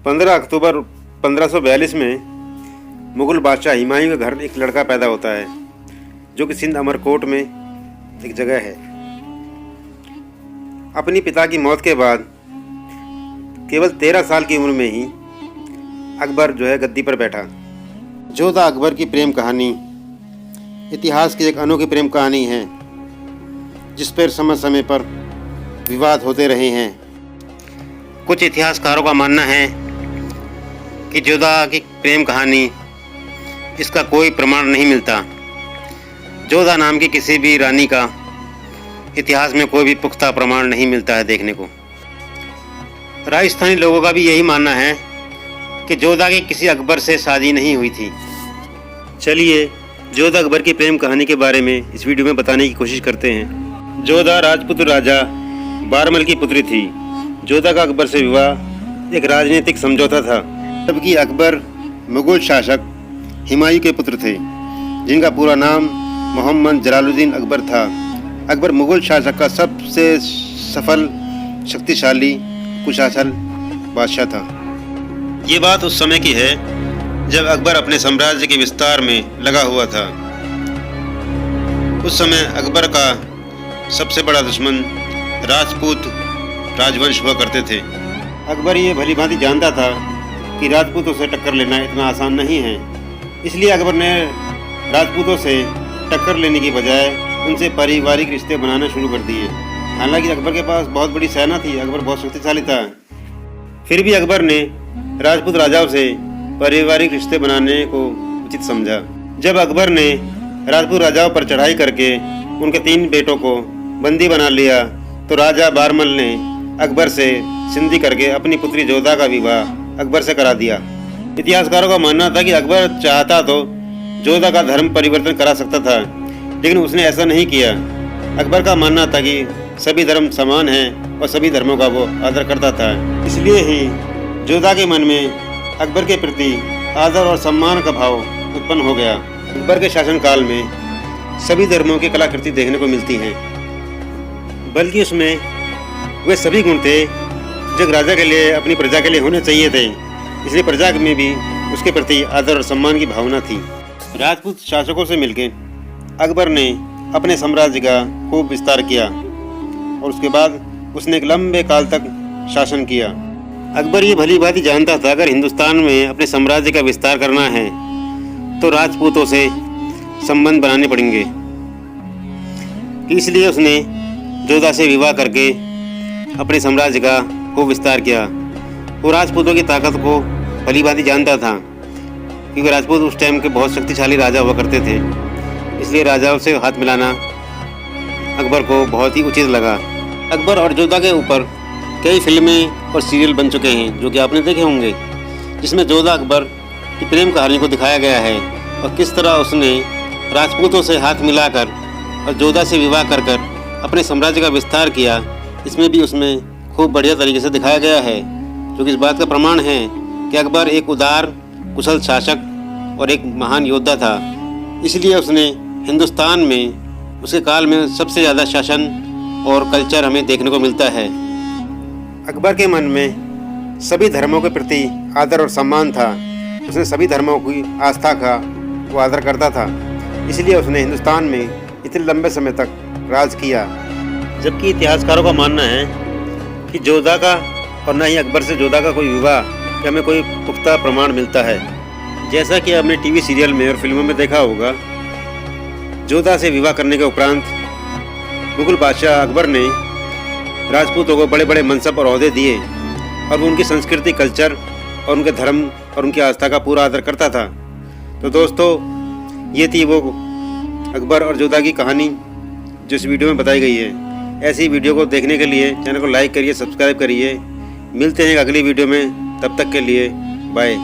15 अक्टूबर 1542 में मुग़ल बादशाह हुमायूं के घर एक लड़का पैदा होता है, जो कि सिंध अमरकोट में एक जगह है। अपनी पिता की मौत के बाद केवल 13 साल की उम्र में ही अकबर गद्दी पर बैठा। जोधा अकबर की प्रेम कहानी इतिहास की एक अनोखी प्रेम कहानी है, जिस पर समय समय पर विवाद होते रहे हैं। कुछ इतिहासकारों का मानना है कि जोधा की प्रेम कहानी इसका कोई प्रमाण नहीं मिलता। जोधा नाम की किसी भी रानी का इतिहास में कोई भी पुख्ता प्रमाण नहीं मिलता है देखने को। राजस्थानी लोगों का भी यही मानना है कि जोधा की किसी अकबर से शादी नहीं हुई थी। चलिए जोधा अकबर की प्रेम कहानी के बारे में इस वीडियो में बताने की कोशिश करते हैं। जोधा राजपूत राजा बारमल की पुत्री थी। जोधा का अकबर से विवाह एक राजनीतिक समझौता था, जबकि अकबर मुग़ल शासक हुमायूं के पुत्र थे, जिनका पूरा नाम मोहम्मद जलालुद्दीन अकबर था। अकबर मुग़ल शासक का सबसे सफल, शक्तिशाली, कुशासल बादशाह था। ये बात उस समय की है जब अकबर अपने साम्राज्य के विस्तार में लगा हुआ था। उस समय अकबर का सबसे बड़ा दुश्मन राजपूत राजवंश हुआ करते थे। अकबर ये भली भांति जानता था कि राजपूतों से टक्कर लेना इतना आसान नहीं है, इसलिए अकबर ने राजपूतों से टक्कर लेने की बजाय उनसे पारिवारिक रिश्ते बनाना शुरू कर दिए। हालांकि अकबर के पास बहुत बड़ी सेना थी, अकबर बहुत शक्तिशाली था, फिर भी अकबर ने राजपूत राजाओं से पारिवारिक रिश्ते बनाने को उचित समझा। जब अकबर ने राजपूत राजाओं पर चढ़ाई करके उनके 3 बेटों को बंदी बना लिया, तो राजा बारमल ने अकबर से संधि करके अपनी पुत्री जोधा का विवाह अकबर से करा दिया। इतिहासकारों का मानना था कि अकबर चाहता तो जोधा का धर्म परिवर्तन करा सकता था, लेकिन उसने ऐसा नहीं किया। अकबर का मानना था कि सभी धर्म समान हैं और सभी धर्मों का वो आदर करता था, इसलिए ही जोधा के मन में अकबर के प्रति आदर और सम्मान का भाव उत्पन्न हो गया। अकबर के शासनकाल में सभी धर्मों की कलाकृति देखने को मिलती हैं, बल्कि उसमें वे सभी गुण थे जो राजा के लिए, अपनी प्रजा के लिए होने चाहिए थे, इसलिए प्रजा में भी उसके प्रति आदर और सम्मान की भावना थी। राजपूत शासकों से मिलकर अकबर ने अपने साम्राज्य का खूब विस्तार किया और उसके बाद उसने एक लंबे काल तक शासन किया। अकबर ये भली भांति जानता था अगर हिंदुस्तान में अपने साम्राज्य का विस्तार करना है तो राजपूतों से संबंध बनाने पड़ेंगे, इसलिए उसने जोधा से विवाह करके अपने साम्राज्य का खूब विस्तार किया। वो राजपूतों की ताकत को भली भांति जानता था, क्योंकि राजपूत उस टाइम के बहुत शक्तिशाली राजा हुआ करते थे, इसलिए राजाओं से हाथ मिलाना अकबर को बहुत ही उचित लगा। अकबर और जोधा के ऊपर कई फिल्में और सीरियल बन चुके हैं, जो कि आपने देखे होंगे, जिसमें जोधा अकबर की प्रेम कहानी को दिखाया गया है और किस तरह उसने राजपूतों से हाथ मिलाकर और जोधा से विवाह कर अपने साम्राज्य का विस्तार किया। इसमें भी उसमें खूब बढ़िया तरीके से दिखाया गया है, जो कि इस बात का प्रमाण है कि अकबर एक उदार, कुशल शासक और एक महान योद्धा था। इसलिए उसने हिंदुस्तान में उसके काल में सबसे ज़्यादा शासन और कल्चर हमें देखने को मिलता है। अकबर के मन में सभी धर्मों के प्रति आदर और सम्मान था। उसने सभी धर्मों की आस्था का वो आदर करता था, इसलिए उसने हिंदुस्तान में इतने लंबे समय तक राज किया। जबकि इतिहासकारों का मानना है कि जोधा का और न ही अकबर से जोधा का कोई विवाह कि हमें कोई पुख्ता प्रमाण मिलता है। जैसा कि आपने टीवी सीरियल में और फिल्मों में देखा होगा, जोधा से विवाह करने के उपरांत मुग़ल बादशाह अकबर ने राजपूतों को बड़े बड़े मनसब और ओहदे दिए और वो उनकी संस्कृति, कल्चर और उनके धर्म और उनकी आस्था का पूरा आदर करता था। तो दोस्तों, ये थी वो अकबर और जोधा की कहानी जो इस वीडियो में बताई गई है। ऐसी वीडियो को देखने के लिए चैनल को लाइक करिए, सब्सक्राइब करिए। मिलते हैं अगली वीडियो में, तब तक के लिए बाय।